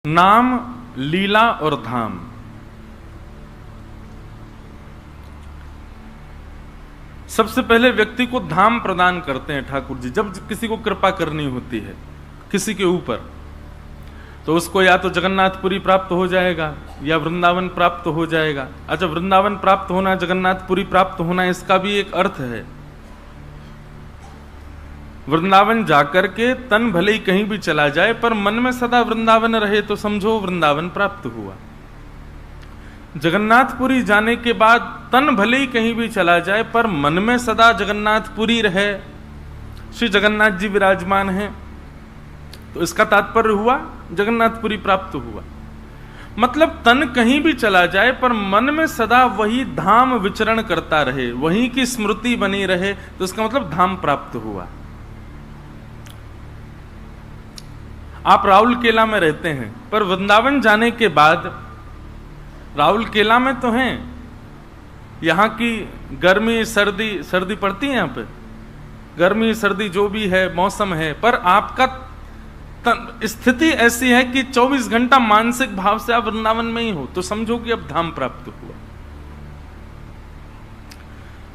नाम, लीला और धाम। सबसे पहले व्यक्ति को धाम प्रदान करते हैं ठाकुर जी। जब किसी को कृपा करनी होती है किसी के ऊपर, तो उसको या तो जगन्नाथपुरी प्राप्त हो जाएगा या वृंदावन प्राप्त हो जाएगा। अच्छा, वृंदावन प्राप्त होना, जगन्नाथपुरी प्राप्त होना, इसका भी एक अर्थ है। वृंदावन जाकर के तन भले ही कहीं भी चला जाए पर मन में सदा वृंदावन रहे तो समझो वृंदावन प्राप्त हुआ। जगन्नाथपुरी जाने के बाद तन भले ही कहीं भी चला जाए पर मन में सदा जगन्नाथपुरी रहे, श्री जगन्नाथ जी विराजमान हैं, तो इसका तात्पर्य हुआ जगन्नाथपुरी प्राप्त हुआ। मतलब तन कहीं भी चला जाए पर मन में सदा वही धाम विचरण करता रहे, वहीं की स्मृति बनी रहे, तो इसका मतलब धाम प्राप्त हुआ। आप राउल केला में रहते हैं पर वृंदावन जाने के बाद राउल केला में तो हैं, यहाँ की गर्मी सर्दी पड़ती है, यहाँ पे गर्मी सर्दी जो भी है मौसम है, पर आपका स्थिति ऐसी है कि 24 घंटा मानसिक भाव से आप वृंदावन में ही हो, तो समझो कि अब धाम प्राप्त हुआ।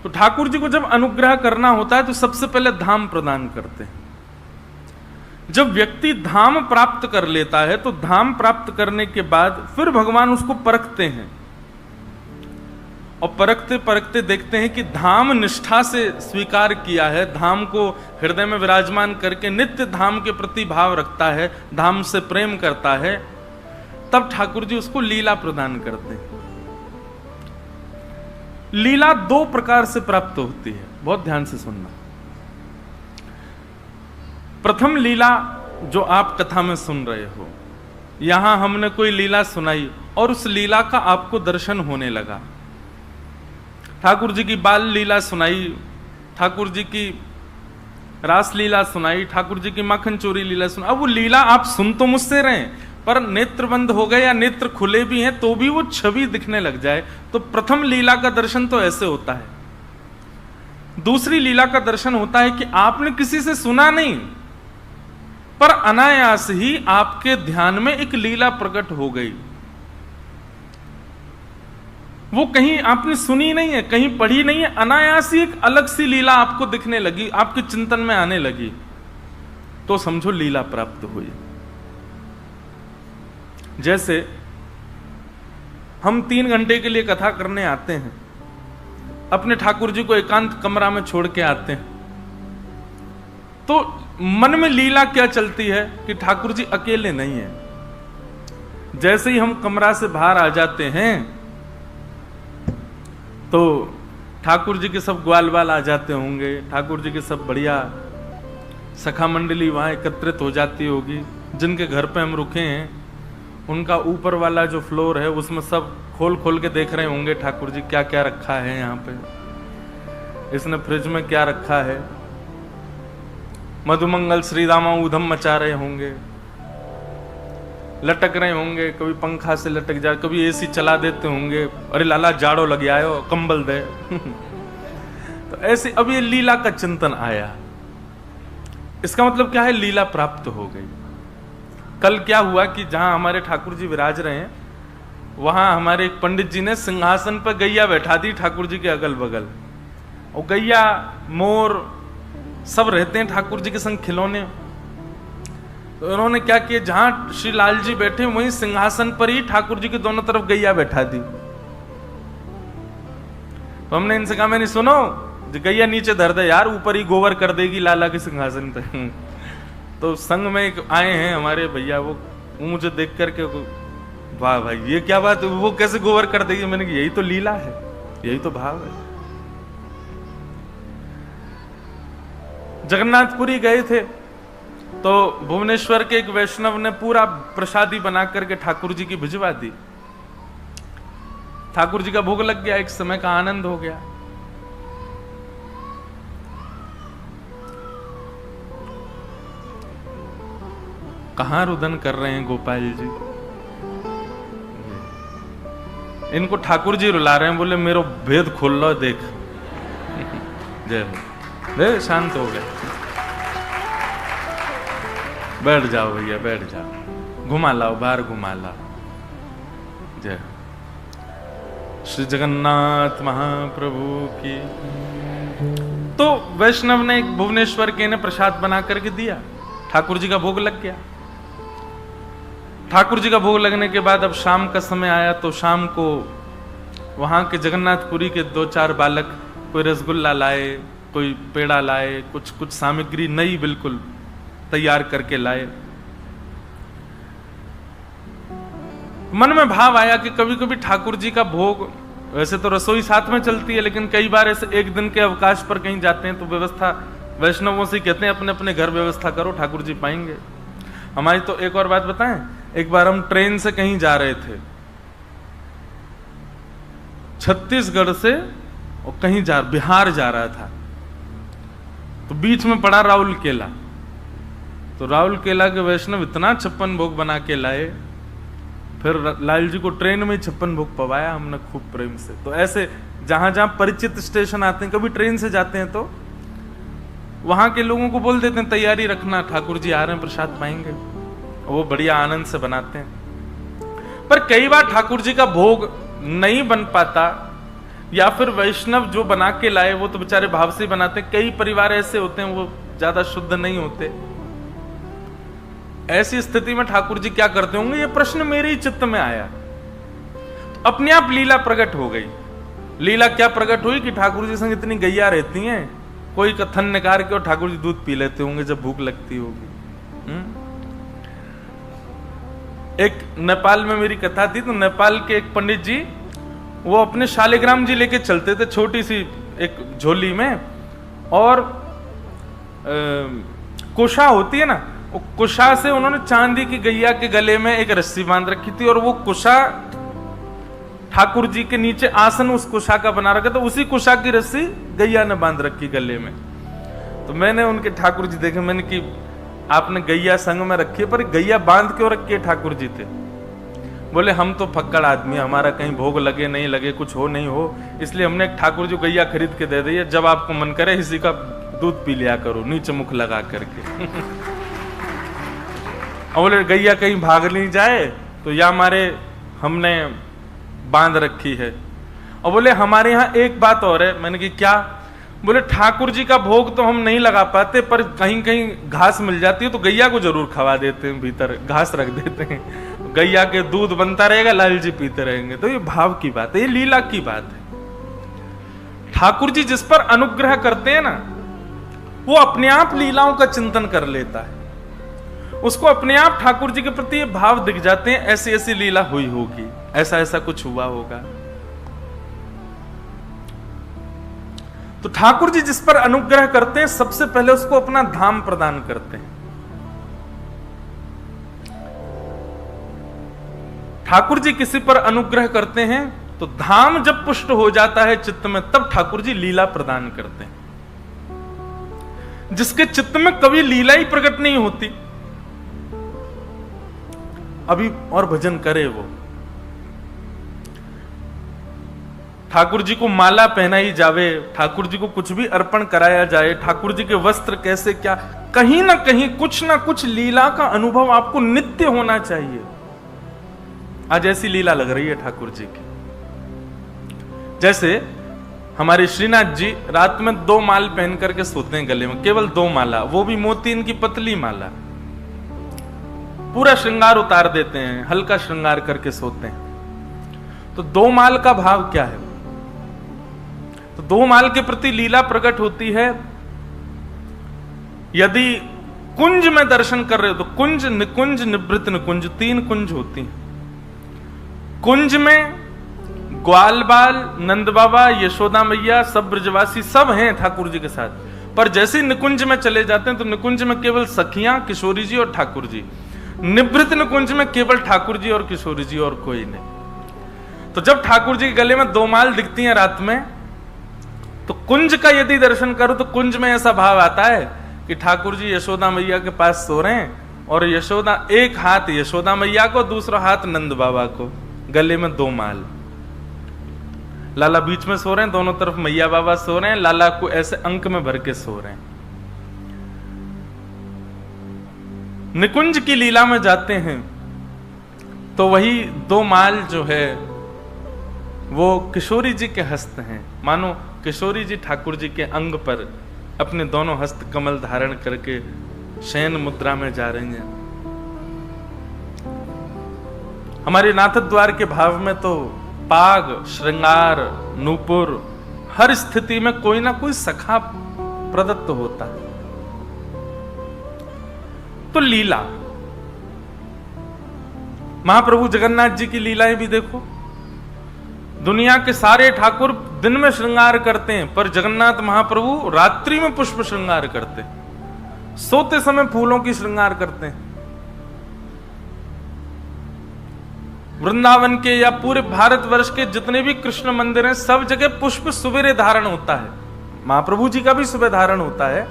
तो ठाकुर जी को जब अनुग्रह करना होता है तो सबसे पहले धाम प्रदान करते हैं। जब व्यक्ति धाम प्राप्त कर लेता है तो धाम प्राप्त करने के बाद फिर भगवान उसको परखते हैं, और परखते परखते देखते हैं कि धाम निष्ठा से स्वीकार किया है, धाम को हृदय में विराजमान करके नित्य धाम के प्रति भाव रखता है, धाम से प्रेम करता है, तब ठाकुर जी उसको लीला प्रदान करते हैं। लीला दो प्रकार से प्राप्त होती है, बहुत ध्यान से सुनना। प्रथम लीला जो आप कथा में सुन रहे हो, यहां हमने कोई लीला सुनाई और उस लीला का आपको दर्शन होने लगा। ठाकुर जी की बाल लीला सुनाई, ठाकुर जी की रास लीला सुनाई, ठाकुर जी की माखन चोरी लीला सुनाई। अब वो लीला आप सुन तो मुझसे रहे, पर नेत्र बंद हो गए या नेत्र खुले भी हैं तो भी वो छवि दिखने लग जाए, तो प्रथम लीला का दर्शन तो ऐसे होता है। दूसरी लीला का दर्शन होता है कि आपने किसी से सुना नहीं, पर अनायास ही आपके ध्यान में एक लीला प्रकट हो गई। वो कहीं आपने सुनी नहीं है, कहीं पढ़ी नहीं है, अनायास ही एक अलग सी लीला आपको दिखने लगी, आपके चिंतन में आने लगी, तो समझो लीला प्राप्त हुई। जैसे हम 3 घंटे के लिए कथा करने आते हैं, अपने ठाकुर जी को एकांत कमरा में छोड़ के आते हैं, तो मन में लीला क्या चलती है कि ठाकुर जी अकेले नहीं हैं। जैसे ही हम कमरा से बाहर आ जाते हैं तो ठाकुर जी के सब ग्वाल बाल आ जाते होंगे, ठाकुर जी के सब बढ़िया सखा मंडली वहां एकत्रित हो जाती होगी। जिनके घर पे हम रुके हैं उनका ऊपर वाला जो फ्लोर है उसमें सब खोल खोल के देख रहे होंगे ठाकुर जी क्या क्या रखा है, यहाँ पे इसने फ्रिज में क्या रखा है। मधुमंगल श्री रामा ऊधम मचा रहे होंगे, लटक रहे होंगे, कभी पंखा से लटक जाए, कभी एसी चला देते होंगे, अरे लाला जाड़ो लग आयो कंबल दे तो ऐसे अब ये लीला का चिंतन आया। इसका मतलब क्या है, लीला प्राप्त हो गई। कल क्या हुआ कि जहां हमारे ठाकुर जी विराज रहे हैं वहां हमारे एक पंडित जी ने सिंहासन पर गैया बैठा दी ठाकुर जी के अगल बगल, और गैया मोर सब रहते हैं ठाकुर जी के संग खिलौने। तो उन्होंने क्या किया, जहां श्री लाल जी बैठे वहीं सिंहासन पर ही ठाकुर जी के दोनों तरफ गैया बैठा दी। तो हमने इनसे कहा, मैंने सुनो गैया नीचे धर दे यार, ऊपर ही गोबर कर देगी लाला के सिंहासन पे तो संग में एक आए हैं हमारे भैया, वो मुझे देख करके वाह भाई ये क्या बात, वो कैसे गोबर कर देगी। मैंने कहा यही तो लीला है, यही तो भाव है। जगन्नाथपुरी गए थे तो भुवनेश्वर के एक वैष्णव ने पूरा प्रसादी बना करके ठाकुर जी की भिजवा दी। ठाकुर जी का भोग लग गया, एक समय का आनंद हो गया। कहां रुदन कर रहे हैं गोपाल जी, इनको ठाकुर जी रुला रहे हैं, बोले मेरो भेद खोल लो देख जय हो। शांत हो गए, बैठ जाओ भैया बैठ जाओ। घुमा लाओ, बाहर घुमा लाओ। जय श्री जगन्नाथ महाप्रभु की। तो वैष्णव ने एक भुवनेश्वर के ने प्रसाद बना करके दिया, ठाकुर जी का भोग लग गया। ठाकुर जी का भोग लगने के बाद अब शाम का समय आया, तो शाम को वहां के जगन्नाथपुरी के 2-4 बालक कोई रसगुल्ला लाए, कोई पेड़ा लाए, कुछ सामग्री नई बिल्कुल तैयार करके लाए। मन में भाव आया कि कभी कभी ठाकुर जी का भोग, वैसे तो रसोई साथ में चलती है, लेकिन कई बार ऐसे एक दिन के अवकाश पर कहीं जाते हैं तो व्यवस्था वैष्णवों से कहते हैं अपने अपने घर व्यवस्था करो, ठाकुर जी पाएंगे। हमारी तो एक और बात बताएं, एक बार हम ट्रेन से कहीं जा रहे थे, छत्तीसगढ़ से और कहीं बिहार जा रहा था, तो बीच में पड़ा राउल केला। तो राउल केला के वैष्णव इतना 56 भोग बना के लाए, फिर लाल जी को ट्रेन में 56 भोग पवाया हमने खूब प्रेम से। तो ऐसे जहां जहां परिचित स्टेशन आते हैं, कभी ट्रेन से जाते हैं तो वहां के लोगों को बोल देते हैं तैयारी रखना, ठाकुर जी आ रहे हैं, प्रसाद पाएंगे। वो बढ़िया आनंद से बनाते हैं। पर कई बार ठाकुर जी का भोग नहीं बन पाता, या फिर वैष्णव जो बना के लाए वो तो बेचारे भाव से बनाते हैं। कई परिवार ऐसे होते हैं वो ज्यादा शुद्ध नहीं होते। ऐसी स्थिति में ठाकुर जी क्या करते होंगे, ये प्रश्न मेरे ही चित्त में आया। तो अपने आप लीला प्रकट हो गई। लीला क्या प्रकट हुई कि ठाकुर जी संग इतनी गैया रहती हैं, कोई कथन निकाल के और ठाकुर जी दूध पी लेते होंगे जब भूख लगती होगी। एक नेपाल में मेरी कथा थी, तो नेपाल के एक पंडित जी वो अपने शालिग्राम जी लेके चलते थे छोटी सी एक झोली में, और कुशा होती है ना, वो कुशा से उन्होंने चांदी की गैया के गले में एक रस्सी बांध रखी थी, और वो कुशा ठाकुर जी के नीचे आसन उस कुशा का बना रखा था, उसी कुशा की रस्सी गैया ने बांध रखी गले में। तो मैंने उनके ठाकुर जी देखे, मैंने कि आपने गैया संग में रखी है, पर गैया बांध क्यों रखी है? ठाकुर जी थे। बोले हम तो फक्कड़ आदमी, हमारा कहीं भोग लगे नहीं लगे, कुछ हो नहीं हो, इसलिए हमने एक ठाकुर जी गैया खरीद के दे दी है, जब आपको मन करे इसी का दूध पी लिया करो नीचे मुख लगा करके। और बोले गैया कहीं भाग नहीं जाए तो या हमारे हमने बांध रखी है। और बोले हमारे यहाँ एक बात और है। मैंने कि क्या? बोले ठाकुर जी का भोग तो हम नहीं लगा पाते, पर कहीं कहीं घास मिल जाती है तो गैया को जरूर खवा देते हैं, भीतर घास रख देते हैं, गैया के दूध बनता रहेगा, लाल जी पीते रहेंगे। तो ये भाव की बात है, ये लीला की बात है। ठाकुर जी जिस पर अनुग्रह करते हैं ना, वो अपने आप लीलाओं का चिंतन कर लेता है, उसको अपने आप ठाकुर जी के प्रति ये भाव दिख जाते हैं, ऐसी ऐसी लीला हुई होगी, ऐसा ऐसा कुछ हुआ होगा। तो ठाकुर जी जिस पर अनुग्रह करते हैं, सबसे पहले उसको अपना धाम प्रदान करते हैं। ठाकुर जी किसी पर अनुग्रह करते हैं तो धाम जब पुष्ट हो जाता है चित्त में, तब ठाकुर जी लीला प्रदान करते हैं। जिसके चित्त में कभी लीला ही प्रकट नहीं होती, अभी और भजन करे वो, ठाकुर जी को माला पहनाई जावे, ठाकुर जी को कुछ भी अर्पण कराया जाए, ठाकुर जी के वस्त्र कैसे क्या, कहीं ना कहीं कुछ ना कुछ लीला का अनुभव आपको नित्य होना चाहिए। आज ऐसी लीला लग रही है ठाकुर जी की। जैसे हमारे श्रीनाथ जी रात में 2 माल पहन करके सोते हैं गले में, केवल 2 माला, वो भी मोतीन की पतली माला। पूरा श्रृंगार उतार देते हैं, हल्का श्रृंगार करके सोते हैं। तो 2 माल का भाव क्या है? तो 2 माल के प्रति लीला प्रकट होती है। यदि कुंज में दर्शन कर रहे हो तो कुंज, निकुंज, निवृत्त निकुंज, 3 कुंज होती हैं। कुंज में ग्वाल बाल, नंद बाबा, यशोदा मैया, सब ब्रजवासी सब हैं ठाकुर जी के साथ। पर जैसे निकुंज में चले जाते हैं तो निकुंज में केवल सखियां, किशोरी जी और ठाकुर जी। निवृत्त निकुंज में केवल ठाकुर जी और किशोरी जी और कोई नहीं। तो जब ठाकुर जी के गले में 2 माल दिखती हैं रात में, तो कुंज का यदि दर्शन करो तो कुंज में ऐसा भाव आता है कि ठाकुर जी यशोदा मैया के पास सो रहे हैं, और यशोदा, एक हाथ यशोदा मैया को, दूसरा हाथ नंद बाबा को, गले में 2 माल। लाला बीच में सो रहे हैं, दोनों तरफ मैया बाबा सो रहे हैं, लाला को ऐसे अंक में भर के सो रहे हैं। निकुंज की लीला में जाते हैं तो वही दो माल जो है वो किशोरी जी के हस्त हैं। मानो किशोरी जी ठाकुर जी के अंग पर अपने दोनों हस्त कमल धारण करके शयन मुद्रा में जा रही हैं। हमारे नाथद्वार के भाव में तो पाग, श्रृंगार, नूपुर, हर स्थिति में कोई ना कोई सखा प्रदत्त होता है। तो लीला, महाप्रभु जगन्नाथ जी की लीलाएं भी देखो। दुनिया के सारे ठाकुर दिन में श्रृंगार करते हैं, पर जगन्नाथ महाप्रभु रात्रि में पुष्प श्रृंगार करते हैं, सोते समय फूलों की श्रृंगार करते हैं। वृंदावन के या पूरे भारतवर्ष के जितने भी कृष्ण मंदिर हैं, सब जगह पुष्प सुबेरे धारण होता है। महाप्रभु जी का भी सुबह धारण होता है,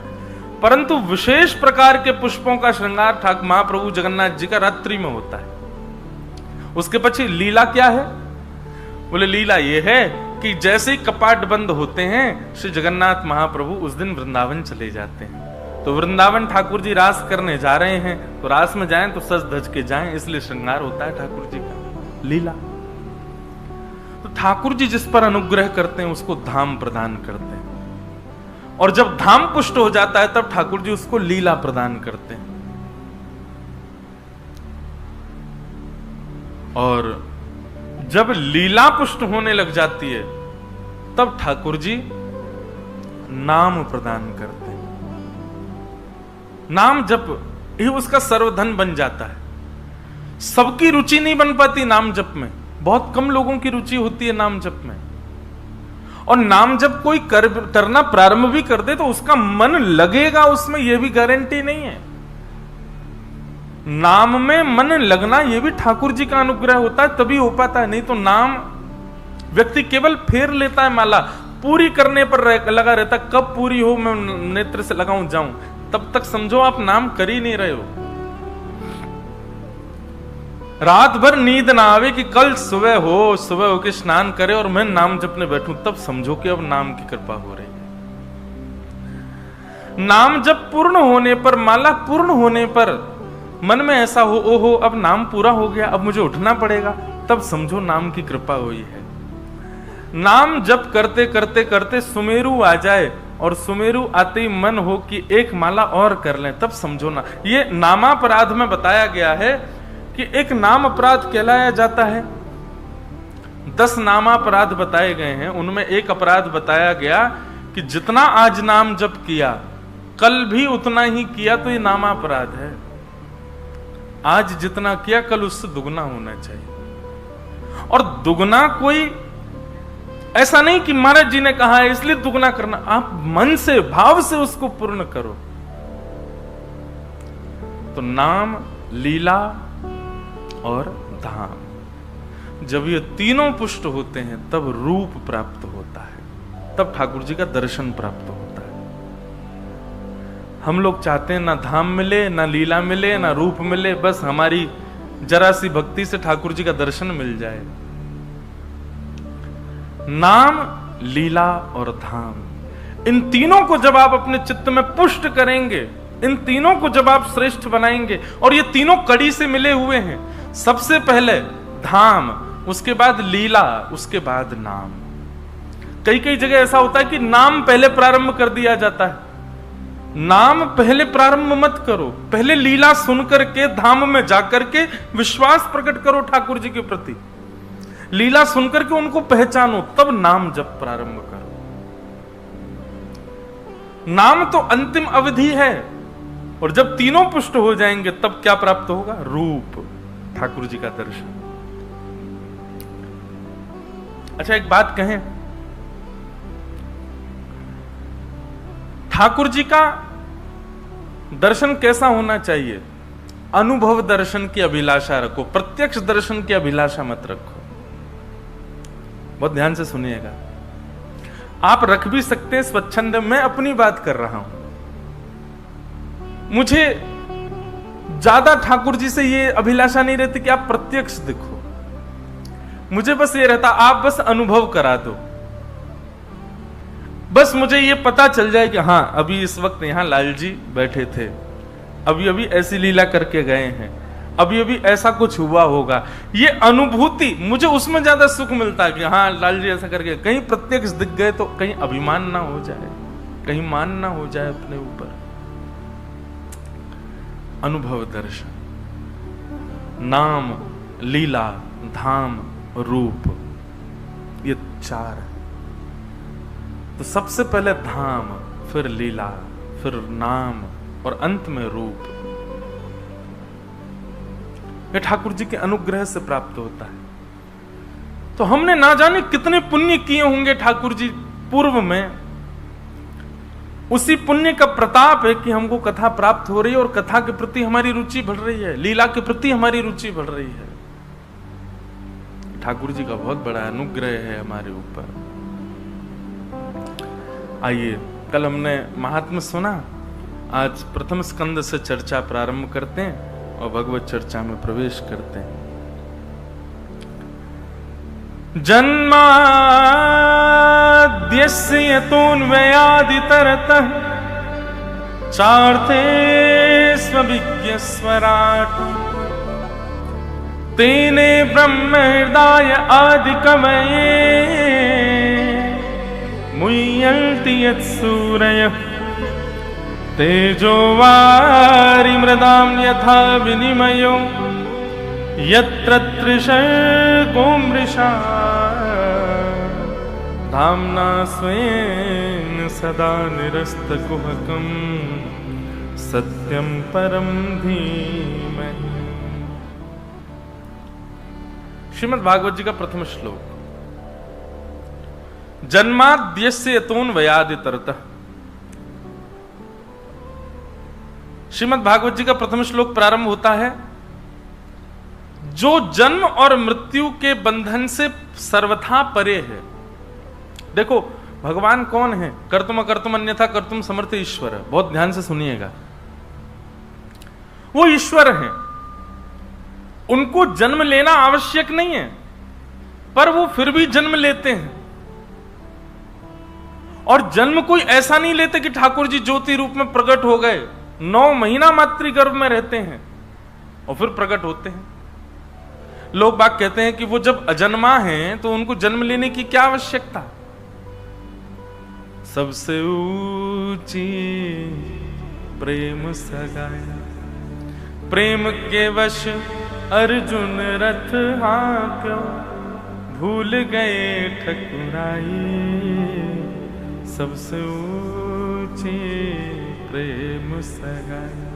परंतु विशेष प्रकार के पुष्पों का श्रृंगार ठाकुर महाप्रभु जगन्नाथ जी का रात्रि में होता है। उसके पीछे लीला क्या है? बोले लीला ये है कि जैसे ही कपाट बंद होते हैं, श्री जगन्नाथ महाप्रभु उस दिन वृंदावन चले जाते हैं। तो वृंदावन ठाकुर जी रास करने जा रहे हैं, तो रास में जाएं तो सज धज के जाएं, इसलिए श्रृंगार होता है ठाकुर जी का। लीला, तो ठाकुर जी जिस पर अनुग्रह करते हैं उसको धाम प्रदान करते हैं, और जब धाम पुष्ट हो जाता है तब ठाकुर जी उसको लीला प्रदान करते हैं। और जब लीला पुष्ट होने लग जाती है तब ठाकुर जी नाम प्रदान करते हैं। नाम जप ही उसका सर्वधन बन जाता है। सबकी रुचि नहीं बन पाती नाम जप में, बहुत कम लोगों की रुचि होती है नाम जप में। और नाम जप कोई करना प्रारंभ भी कर दे तो उसका मन लगेगा उसमें, यह भी गारंटी नहीं है। नाम में मन लगना यह भी ठाकुर जी का अनुग्रह होता है, तभी हो पाता है। नहीं तो नाम व्यक्ति केवल फेर लेता है, माला पूरी करने पर लगा रहता, कब पूरी हो मैं नेत्र से लगाऊं जाऊं, तब तक समझो आप नाम कर ही नहीं रहे हो। रात भर नींद ना आवे कि कल सुबह हो के स्नान करे और मैं नाम जपने बैठूं, तब समझो कि अब नाम की कृपा हो रही है। नाम जप पूर्ण होने पर, माला पूर्ण होने पर मन में ऐसा हो, ओहो अब नाम पूरा हो गया, अब मुझे उठना पड़ेगा, तब समझो नाम की कृपा हुई है। नाम जप करते करते करते सुमेरु आ जाए, और सुमेरु आते ही मन हो कि एक माला और कर लें, तब समझो ना। ये नामापराध में बताया गया है कि एक नाम अपराध कहलाया जाता है। 10 नामापराध बताए गए हैं, उनमें एक अपराध बताया गया कि जितना आज नाम जप किया कल भी उतना ही किया, तो ये नामापराध है। आज जितना किया कल उससे दुगना होना चाहिए। और दुगना कोई ऐसा नहीं कि महाराज जी ने कहा है इसलिए दुगना करना, आप मन से भाव से उसको पूर्ण करो। तो नाम, लीला और धाम, जब ये तीनों पुष्ट होते हैं तब रूप प्राप्त होता है, तब ठाकुर जी का दर्शन प्राप्त होता है। हम लोग चाहते हैं ना धाम मिले, ना लीला मिले, ना रूप मिले, बस हमारी जरा सी भक्ति से ठाकुर जी का दर्शन मिल जाए। नाम, लीला और धाम, इन तीनों को जब आप अपने चित्त में पुष्ट करेंगे, इन तीनों को जब आप श्रेष्ठ बनाएंगे, और ये तीनों कड़ी से मिले हुए हैं, सबसे पहले धाम, उसके बाद लीला, उसके बाद नाम। कई कई जगह ऐसा होता है कि नाम पहले प्रारंभ कर दिया जाता है। नाम पहले प्रारंभ मत करो, पहले लीला सुनकर के धाम में जाकर के विश्वास प्रकट करो ठाकुर जी के प्रति। लीला सुनकर के उनको पहचानो, तब नाम जप प्रारंभ करो। नाम तो अंतिम अवधि है, और जब तीनों पुष्ट हो जाएंगे तब क्या प्राप्त होगा? रूप, ठाकुर जी का दर्शन। अच्छा एक बात कहें, ठाकुर जी का दर्शन कैसा होना चाहिए? अनुभव दर्शन की अभिलाषा रखो, प्रत्यक्ष दर्शन की अभिलाषा मत रखो। बहुत ध्यान से सुनिएगा, आप रख भी सकते हैं स्वच्छंद, मैं अपनी बात कर रहा हूं। मुझे ज्यादा ठाकुर जी से ये अभिलाषा नहीं रहती कि आप प्रत्यक्ष दिखो, मुझे बस ये रहता आप बस अनुभव करा दो, बस मुझे ये पता चल जाए कि हाँ अभी इस वक्त यहां लाल जी बैठे थे, अभी अभी ऐसी लीला करके गए हैं, अभी अभी ऐसा कुछ हुआ होगा, ये अनुभूति मुझे उसमें ज्यादा सुख मिलता है कि हाँ लाल जी ऐसा करके, कहीं प्रत्यक्ष दिख गए तो कहीं अभिमान ना हो जाए, कहीं मान ना हो जाए अपने ऊपर। अनुभव दर्शन, नाम, लीला, धाम, रूप, ये 4 है। तो सबसे पहले धाम, फिर लीला, फिर नाम और अंत में रूप। ये ठाकुर जी के अनुग्रह से प्राप्त होता है। तो हमने ना जाने कितने पुण्य किए होंगे ठाकुर जी पूर्व में, उसी पुण्य का प्रताप है कि हमको कथा प्राप्त हो रही है और कथा के प्रति हमारी रुचि बढ़ रही है, लीला के प्रति हमारी रुचि बढ़ रही है। ठाकुर जी का बहुत बड़ा अनुग्रह है हमारे ऊपर। आइए, कल हमने महात्म्य सुना, आज प्रथम स्कंद से चर्चा प्रारंभ करते हैं और भगवत चर्चा में प्रवेश करते हैं। जन्माद्यस्य यतोऽन्वयादितरतः चार्थे स्वविज्ञस्वराट् तेने ब्रह्महृदाय आदिकवये मुह्यन्ति यत्सूरयः तेजो वारिमृदां यथा विनिमयो यत्र त्रिशर्को मृषा धाम्ना स्वेन सदा निरस्तकुहकं सत्यं परं धीमहि। श्रीमद् भागवत जी का प्रथम श्लोक। जन्माद्यस्य यतोऽन्वयादितरतः। श्रीमद् भागवत जी का प्रथम श्लोक प्रारंभ होता है, जो जन्म और मृत्यु के बंधन से सर्वथा परे है। देखो भगवान कौन है? कर्तुम अकर्तुम अन्यथा कर्तुम समर्थ ईश्वर है। बहुत ध्यान से सुनिएगा, वो ईश्वर हैं, उनको जन्म लेना आवश्यक नहीं है, पर वो फिर भी जन्म लेते हैं। और जन्म कोई ऐसा नहीं लेते कि ठाकुर जी ज्योति रूप में प्रकट हो गए, 9 महीना मातृगर्भ में रहते हैं और फिर प्रकट होते हैं। लोग बात कहते हैं कि वो जब अजन्मा हैं तो उनको जन्म लेने की क्या आवश्यकता। सबसे ऊंची प्रेम सगाया, प्रेम के वश अर्जुन रथ हाँक्यो, भूल गए ठकुराई सबसे ऊंची प्रेम सगाया।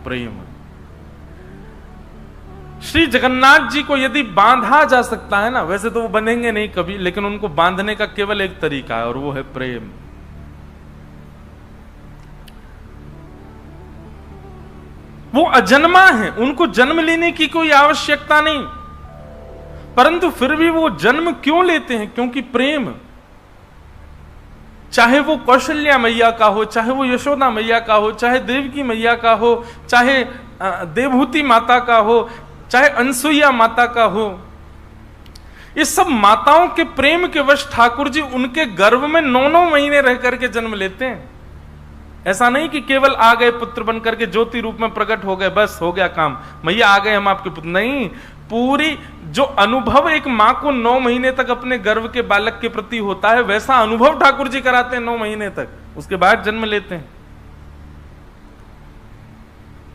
प्रेम, श्री जगन्नाथ जी को यदि बांधा जा सकता है ना, वैसे तो वो बंधेंगे नहीं कभी, लेकिन उनको बांधने का केवल एक तरीका है और वो है प्रेम। वो अजन्मा है, उनको जन्म लेने की कोई आवश्यकता नहीं, परंतु फिर भी वो जन्म क्यों लेते हैं? क्योंकि प्रेम। चाहे वो कौशल्या मैया का हो, चाहे वो यशोदा मैया का हो, चाहे देवकी मैया का हो, चाहे देवहूति माता का हो, चाहे अनसुईया माता का हो, ये सब माताओं के प्रेम के वश ठाकुर जी उनके गर्भ में 9 महीने रह करके जन्म लेते हैं। ऐसा नहीं कि केवल आ गए पुत्र बन करके ज्योति रूप में प्रकट हो गए, बस हो गया काम, मैया आ गए हम आपके पुत्र। नहीं, पूरी जो अनुभव एक मां को 9 महीने तक अपने गर्भ के बालक के प्रति होता है, वैसा अनुभव ठाकुर जी कराते हैं 9 महीने तक, उसके बाद जन्म लेते हैं।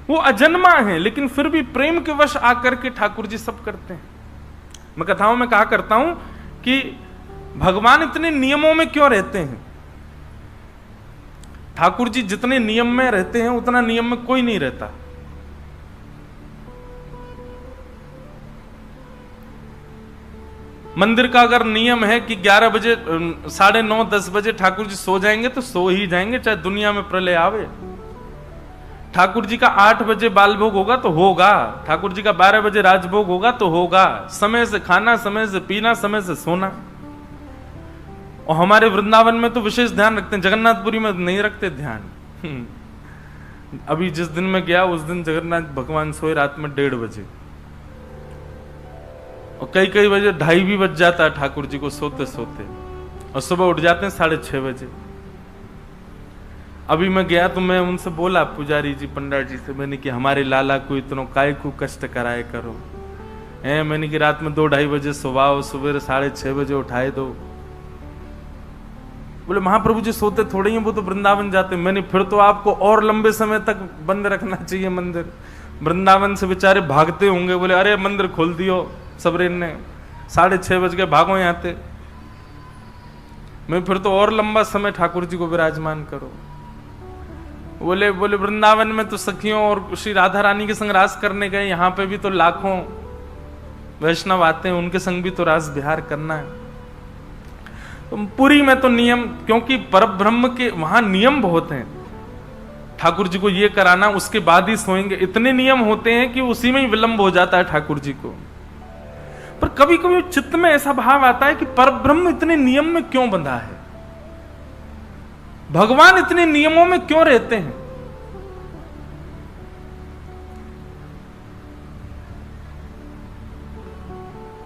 वो अजन्मा है, लेकिन फिर भी प्रेम के वश आकर के ठाकुर जी सब करते हैं। मैं कथाओं में कहा करता हूं कि भगवान इतने नियमों में क्यों रहते हैं? ठाकुर जी जितने नियम में रहते हैं उतना नियम में कोई नहीं रहता। मंदिर का अगर नियम है कि 11 बजे 9:30 10 बजे ठाकुर जी सो जाएंगे तो सो ही जाएंगे, चाहे दुनिया में प्रलय आवे। ठाकुर जी का 8 बजे बाल भोग होगा तो होगा, ठाकुर जी का 12 बजे राजभोग होगा तो होगा। समय से खाना, समय से पीना, समय से सोना। और हमारे वृंदावन में तो विशेष ध्यान रखते हैं, जगन्नाथपुरी में नहीं रखते ध्यान। अभी जिस दिन में गया उस दिन जगन्नाथ भगवान सोए रात में 1:30 बजे, और कई बजे 2:30 भी बज जाता है ठाकुर जी को सोते सोते, और सुबह उठ जाते हैं 6:30 बजे। अभी मैं गया तो मैं उनसे बोला, पुजारी जी पंडित जी से, मैंने कि हमारे लाला को इतना काय को कष्ट कराए करो, मैंने कि रात में 2-2:30 बजे सुबह, सुबह 6:30 बजे उठाए दो। बोले महाप्रभु जी सोते थोड़े ही, वो तो वृंदावन जाते। मैंने फिर तो आपको और लंबे समय तक बंद रखना चाहिए मंदिर, वृंदावन से बेचारे भागते होंगे। बोले अरे मंदिर खोल दियो सबरेन ने, 6:30 बज के भागो यहाँ थे। मैं फिर तो और लंबा समय ठाकुर जी को विराजमान करो। बोले वृंदावन में तो सखियों और श्री राधा रानी के संग रास करने गए, यहाँ पे भी तो लाखों वैष्णव आते हैं, उनके संग भी तो रास विहार करना है। तो पुरी में तो नियम, क्योंकि परब्रह्म के वहां नियम बहुत हैं, ठाकुर जी को ये कराना उसके बाद ही सोएंगे, इतने नियम होते हैं कि उसी में ही विलंब हो जाता है ठाकुर जी को। पर कभी कभी चित्त में ऐसा भाव आता है कि परब्रह्म इतने नियम में क्यों बंधा है, भगवान इतने नियमों में क्यों रहते हैं।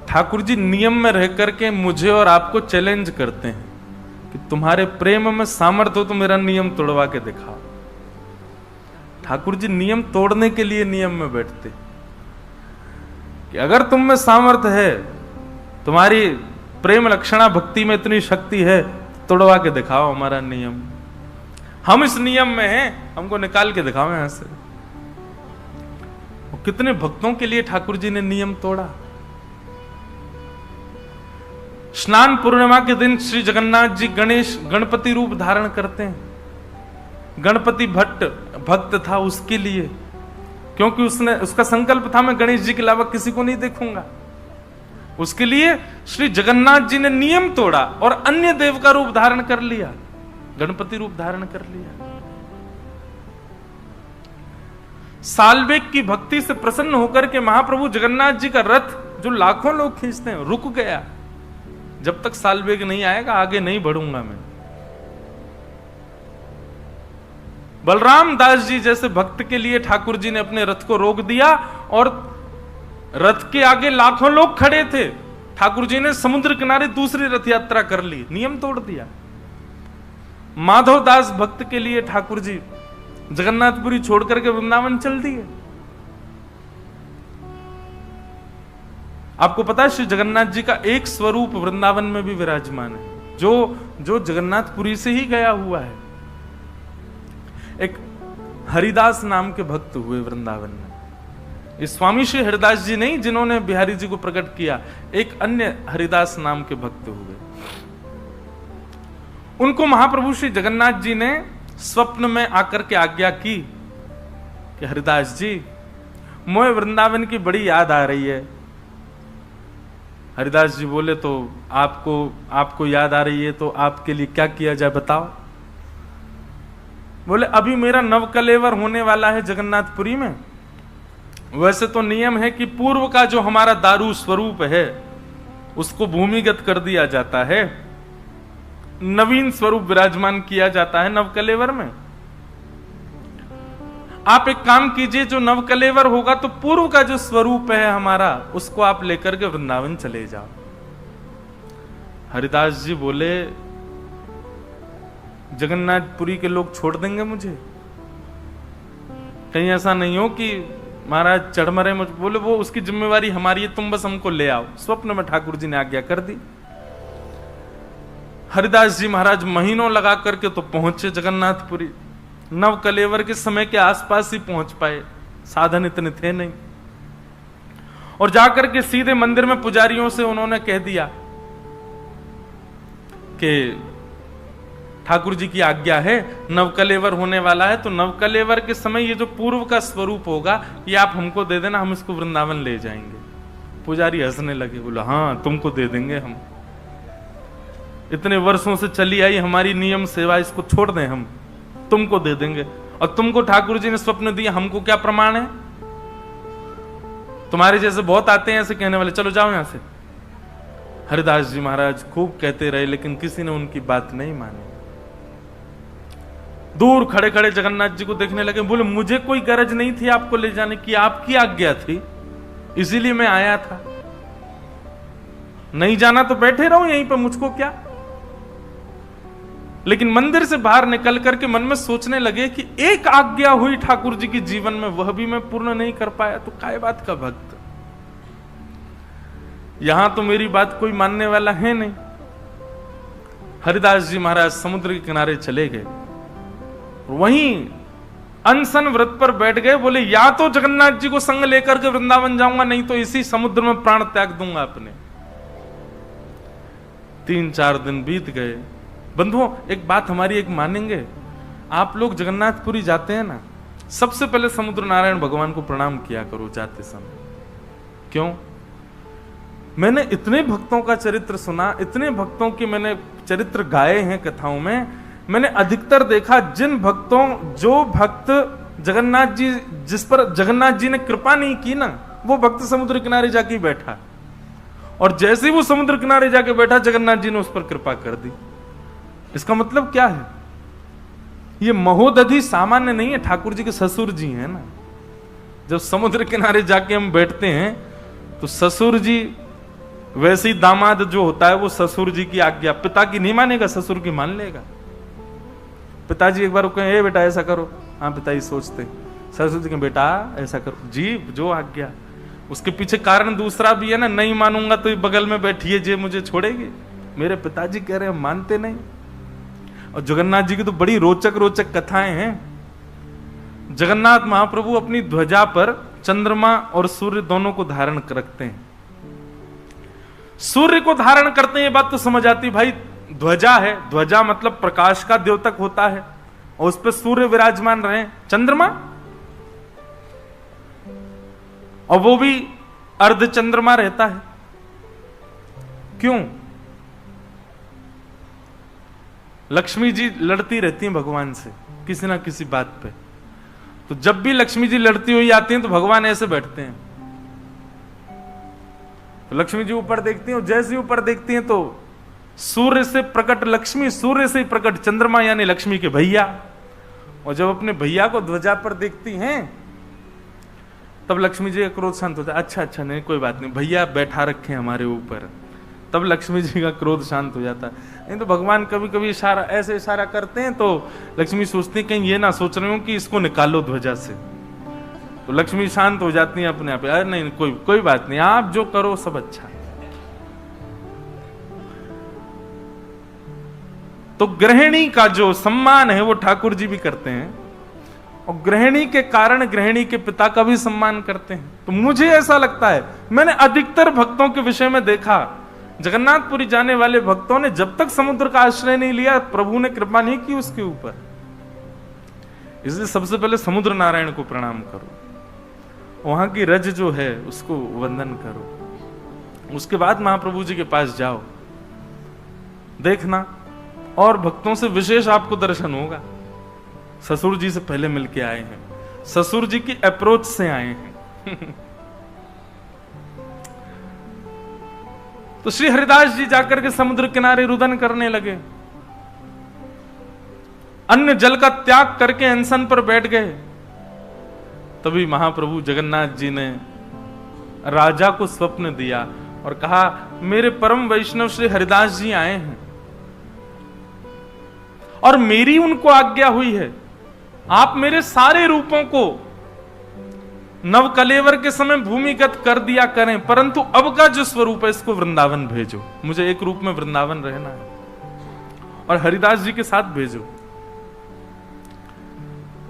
ठाकुर जी नियम में रह करके मुझे और आपको चैलेंज करते हैं कि तुम्हारे प्रेम में सामर्थ्य हो तो मेरा नियम तोड़वा के दिखाओ। ठाकुर जी नियम तोड़ने के लिए नियम में बैठते कि अगर तुम में सामर्थ्य है, तुम्हारी प्रेम लक्षणा भक्ति में इतनी शक्ति है, तोड़वा के दिखाओ हमारा नियम। हम इस नियम में हैं, हमको निकाल के दिखाओ यहां से। कितने भक्तों के लिए ठाकुर जी ने नियम तोड़ा। स्नान पूर्णिमा के दिन श्री जगन्नाथ जी गणपति रूप धारण करते हैं। गणपति भक्त था उसके लिए, क्योंकि उसका संकल्प था मैं गणेश जी के अलावा किसी को नहीं देखूंगा। उसके लिए श्री जगन्नाथ जी ने नियम तोड़ा और अन्य देव का रूप धारण कर लिया, गणपति रूप धारण कर लिया। सालबेग की भक्ति से प्रसन्न होकर के महाप्रभु जगन्नाथ जी का रथ, जो लाखों लोग खींचते हैं, रुक गया। जब तक सालबेग नहीं आएगा आगे नहीं बढ़ूंगा मैं। बलराम दास जी जैसे भक्त के लिए ठाकुर जी ने अपने रथ को रोक दिया और रथ के आगे लाखों लोग खड़े थे। ठाकुर जी ने समुद्र किनारे दूसरी रथ यात्रा कर ली, नियम तोड़ दिया। माधव दास भक्त के लिए ठाकुर जी जगन्नाथपुरी छोड़ करके वृंदावन चल दिए। आपको पता है श्री जगन्नाथ जी का एक स्वरूप वृंदावन में भी विराजमान है, जो जगन्नाथपुरी से ही गया हुआ है। एक हरिदास नाम के भक्त हुए वृंदावन में। इस स्वामी श्री हरिदास जी नहीं जिन्होंने बिहारी जी को प्रकट किया, एक अन्य हरिदास नाम के भक्त हुए। उनको महाप्रभु श्री जगन्नाथ जी ने स्वप्न में आकर के आज्ञा की कि हरिदास जी, मोए वृंदावन की बड़ी याद आ रही है। हरिदास जी बोले तो आपको याद आ रही है तो आपके लिए क्या किया जाए बताओ। बोले अभी मेरा नवकलेवर होने वाला है जगन्नाथपुरी में। वैसे तो नियम है कि पूर्व का जो हमारा दारू स्वरूप है उसको भूमिगत कर दिया जाता है, नवीन स्वरूप विराजमान किया जाता है नवकलेवर में। आप एक काम कीजिए, जो नवकलेवर होगा तो पूर्व का जो स्वरूप है हमारा उसको आप लेकर के वृंदावन चले जाओ। हरिदास जी बोले जगन्नाथपुरी के लोग छोड़ देंगे मुझे? कहीं ऐसा नहीं हो कि महाराज चढ़मरे मुझ। बोले वो उसकी जिम्मेवारी हमारी है, तुम बस हमको ले आओ। स्वप्न में ठाकुर जी ने आज्ञा कर दी। हरिदास जी महाराज महीनों लगा करके तो पहुंचे जगन्नाथपुरी। नवकलेवर के समय के आसपास ही पहुंच पाए, साधन इतने थे नहीं। और जाकर के सीधे मंदिर में पुजारियों से उन्होंने कह दिया कि ठाकुर जी की आज्ञा है, नवकलेवर होने वाला है, तो नवकलेवर के समय ये जो पूर्व का स्वरूप होगा ये आप हमको दे देना, हम इसको वृंदावन ले जाएंगे। पुजारी हंसने लगे, बोला हाँ तुमको दे देंगे हम, इतने वर्षों से चली आई हमारी नियम सेवा, इसको छोड़ दें हम, तुमको दे देंगे। और तुमको ठाकुर जी ने स्वप्न दिया, हमको क्या प्रमाण है? तुम्हारे जैसे बहुत आते हैं ऐसे कहने वाले, चलो जाओ यहां से। हरिदास जी महाराज खूब कहते रहे लेकिन किसी ने उनकी बात नहीं मानी। दूर खड़े खड़े जगन्नाथ जी को देखने लगे। बोले मुझे कोई गरज नहीं थी आपको ले जाने की, आपकी आज्ञा थी इसीलिए मैं आया था। नहीं जाना तो बैठे रहो यहीं पर, मुझको क्या। लेकिन मंदिर से बाहर निकल करके मन में सोचने लगे कि एक आज्ञा हुई ठाकुर जी के जीवन में, वह भी मैं पूर्ण नहीं कर पाया, तो काय बात का भक्त। यहां तो मेरी बात कोई मानने वाला है नहीं। हरिदास जी महाराज समुद्र के किनारे चले गए, वहीं अनशन व्रत पर बैठ गए। बोले या तो जगन्नाथ जी को संग लेकर के वृंदावन जाऊंगा, नहीं तो इसी समुद्र में प्राण त्याग दूंगा अपने। 3-4 दिन बीत गए। बंधुओं, एक बात हमारी एक मानेंगे, आप लोग जगन्नाथपुरी जाते हैं ना, सबसे पहले समुद्र नारायण भगवान को प्रणाम किया करो जाते समय। क्यों? मैंने इतने भक्तों का चरित्र सुना, इतने भक्तों की मैंने चरित्र गाए हैं कथाओं में, मैंने अधिकतर देखा जो भक्त जगन्नाथ जी, जिस पर जगन्नाथ जी ने कृपा नहीं की ना, वो भक्त समुद्र किनारे जाके बैठा, और जैसे ही वो समुद्र किनारे जाके बैठा, जगन्नाथ जी ने उस पर कृपा कर दी। इसका मतलब क्या है? ये महोदधि सामान्य नहीं है, ठाकुर जी के ससुर जी हैं ना। जब समुद्र किनारे जाके हम बैठते हैं तो ससुर जी, वैसे ही दामाद जो होता है वो ससुर जी की आज्ञा पिता की नहीं मानेगा, ससुर की मान लेगा। पिताजी एक बार कहें, बेटा ऐसा करो, हाँ पिताजी सोचते, ससुर जी कहें बेटा ऐसा करो, जी जो आज्ञा। उसके पीछे कारण दूसरा भी है ना, नहीं मानूंगा तो बगल में बैठिए जे मुझे छोड़ेगी। मेरे पिताजी कह रहे हैं, मानते नहीं। और जगन्नाथ जी की तो बड़ी रोचक रोचक कथाएं हैं। जगन्नाथ महाप्रभु अपनी ध्वजा पर चंद्रमा और सूर्य दोनों को धारण रखते हैं। सूर्य को धारण करते हैं, ये बात तो समझ आती भाई, ध्वजा है, ध्वजा मतलब प्रकाश का द्योतक होता है, और उस पर सूर्य विराजमान रहे। चंद्रमा, और वो भी अर्ध चंद्रमा रहता है। क्यों? लक्ष्मी जी लड़ती रहती हैं भगवान से किसी ना किसी बात पे, तो जब भी लक्ष्मी जी लड़ती हुई आती हैं तो भगवान ऐसे बैठते हैं। तो लक्ष्मी जी ऊपर देखती हैं, और जैसे ऊपर देखती हैं तो सूर्य से प्रकट लक्ष्मी, सूर्य से प्रकट चंद्रमा, यानी लक्ष्मी के भैया। और जब अपने भैया को ध्वजा पर देखती हैं तब लक्ष्मी जी का क्रोध शांत होता है। अच्छा अच्छा, नहीं कोई बात नहीं, भैया बैठा रखे हमारे ऊपर, तब लक्ष्मी जी का क्रोध शांत हो जाता है। नहीं तो भगवान कभी कभी इशारा, ऐसे इशारा करते हैं तो लक्ष्मी सोचती है कहीं ये ना सोच रहे हो कि इसको निकालो ध्वजा से, तो लक्ष्मी शांत हो जाती है अपने आप। अरे नहीं, कोई बात नहीं, आप जो करो सब अच्छा। तो गृहिणी का जो सम्मान है वो ठाकुर जी भी करते हैं, और गृहिणी के कारण गृहिणी के पिता का भी सम्मान करते हैं। तो मुझे ऐसा लगता है, मैंने अधिकतर भक्तों के विषय में देखा, जगन्नाथपुरी जाने वाले भक्तों ने जब तक समुद्र का आश्रय नहीं लिया, प्रभु ने कृपा नहीं की उसके ऊपर। इसलिए सबसे पहले समुद्र नारायण को प्रणाम करो, वहां की रज जो है उसको वंदन करो, उसके बाद महाप्रभु जी के पास जाओ, देखना और भक्तों से विशेष आपको दर्शन होगा। ससुर जी से पहले मिलके आए हैं, ससुर जी की अप्रोच से आए हैं। तो श्री हरिदास जी जाकर के समुद्र किनारे रुदन करने लगे, अन्य जल का त्याग करके अनशन पर बैठ गए। तभी महाप्रभु जगन्नाथ जी ने राजा को स्वप्न दिया और कहा, मेरे परम वैष्णव श्री हरिदास जी आए हैं और मेरी उनको आज्ञा हुई है, आप मेरे सारे रूपों को नवकलेवर के समय भूमिगत कर दिया करें, परंतु अब का जो स्वरूप है इसको वृंदावन भेजो, मुझे एक रूप में वृंदावन रहना है और हरिदास जी के साथ भेजो।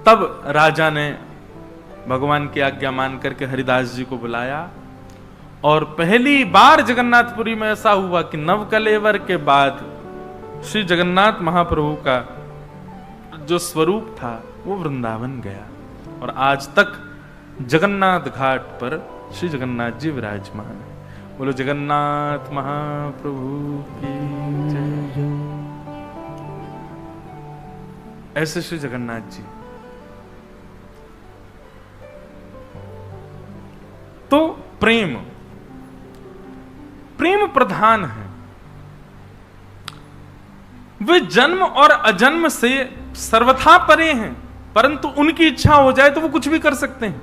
तब राजा ने भगवान की आज्ञा मान करके हरिदास जी को बुलाया, और पहली बार जगन्नाथपुरी में ऐसा हुआ कि नवकलेवर के बाद श्री जगन्नाथ महाप्रभु का जो स्वरूप था वो वृंदावन गया, और आज तक जगन्नाथ घाट पर श्री जगन्नाथ जी विराजमान है। बोलो जगन्नाथ महाप्रभु की जय। ऐसे श्री जगन्नाथ जी। तो प्रेम प्रधान है, वे जन्म और अजन्म से सर्वथा परे हैं, परंतु उनकी इच्छा हो जाए तो वो कुछ भी कर सकते हैं।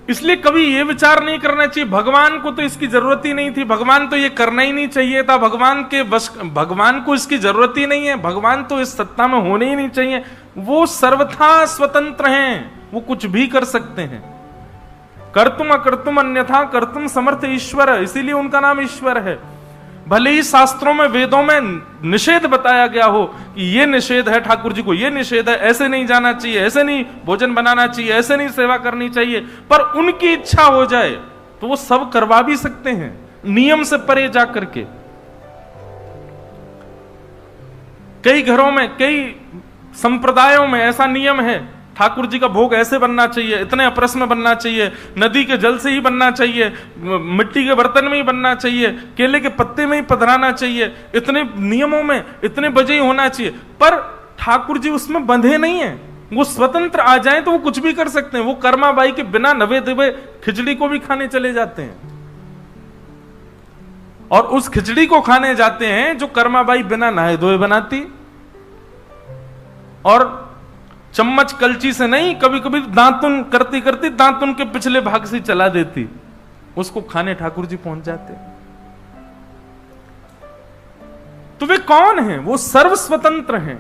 इसलिए कभी ये विचार नहीं करना चाहिए भगवान को तो इसकी जरूरत ही नहीं थी, भगवान तो ये करना ही नहीं चाहिए था, भगवान को इसकी जरूरत ही नहीं है, भगवान तो इस सत्ता में होने ही नहीं चाहिए। वो सर्वथा स्वतंत्र हैं, वो कुछ भी कर सकते हैं। कर्तुम अकर्तुम अन्यथा कर्तुम समर्थ ईश्वर, इसीलिए उनका नाम ईश्वर है। भले ही शास्त्रों में वेदों में निषेध बताया गया हो कि ये निषेध है, ठाकुर जी को ये निषेध है, ऐसे नहीं जाना चाहिए, ऐसे नहीं भोजन बनाना चाहिए, ऐसे नहीं सेवा करनी चाहिए, पर उनकी इच्छा हो जाए तो वो सब करवा भी सकते हैं, नियम से परे जा करके। कई घरों में, कई संप्रदायों में ऐसा नियम है, ठाकुर जी का भोग ऐसे बनना चाहिए, इतने अपरस में बनना चाहिए, नदी के जल से ही बनना चाहिए, मिट्टी के बर्तन में ही बनना चाहिए, केले के पत्ते में ही पधराना चाहिए, इतने नियमों में इतने बजे ही होना चाहिए। पर ठाकुर जी उसमें बंधे नहीं है, वो स्वतंत्र आ जाएं तो वो कुछ भी कर सकते हैं। वो कर्माबाई के बिना नवे दिवे खिचड़ी को भी खाने चले जाते हैं, और उस खिचड़ी को खाने जाते हैं जो कर्माबाई बिना नहाए धोए बनाती, और चम्मच कलची से नहीं, कभी कभी दांतुन करती करती दांतुन के पिछले भाग से चला देती, उसको खाने ठाकुर जी पहुंच जाते। तो वे कौन हैं? वो सर्व स्वतंत्र हैं।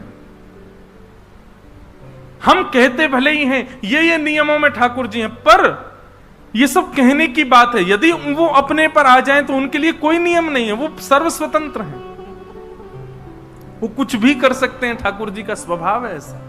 हम कहते भले ही हैं ये नियमों में ठाकुर जी हैं, पर ये सब कहने की बात है। यदि वो अपने पर आ जाएं तो उनके लिए कोई नियम नहीं है, वो सर्व स्वतंत्र हैं, वो कुछ भी कर सकते हैं, ठाकुर जी का स्वभाव है ऐसा।